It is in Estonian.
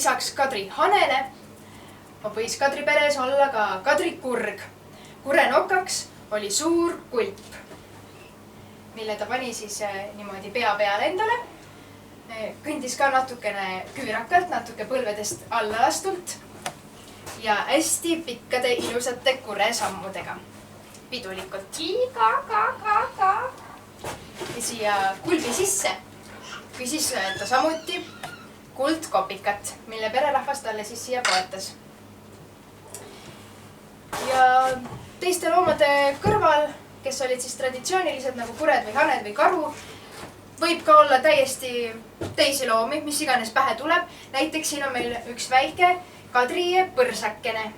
lisaks Kadri hanele võis Kadri peres olla ka Kadri kurg. Kure nokaks oli suur kulp, mille ta pani siis niimoodi pea peale endale. Kõndis ka natukene küürakalt, natuke põlvedest alla lastult ja hästi pikkade ilusate kure sammudega. Pidulikult. Ja siia kulbi sisse küsis ta samuti kuldkopikat, mille pererahvas talle siis siia poetas. Ja teiste loomade kõrval, kes olid siis traditsioonilised nagu kured või haned või karu, võib ka olla täiesti teisi loomi, mis iganes pähe tuleb. Näiteks siin on meil üks väike Kadri põrsakene.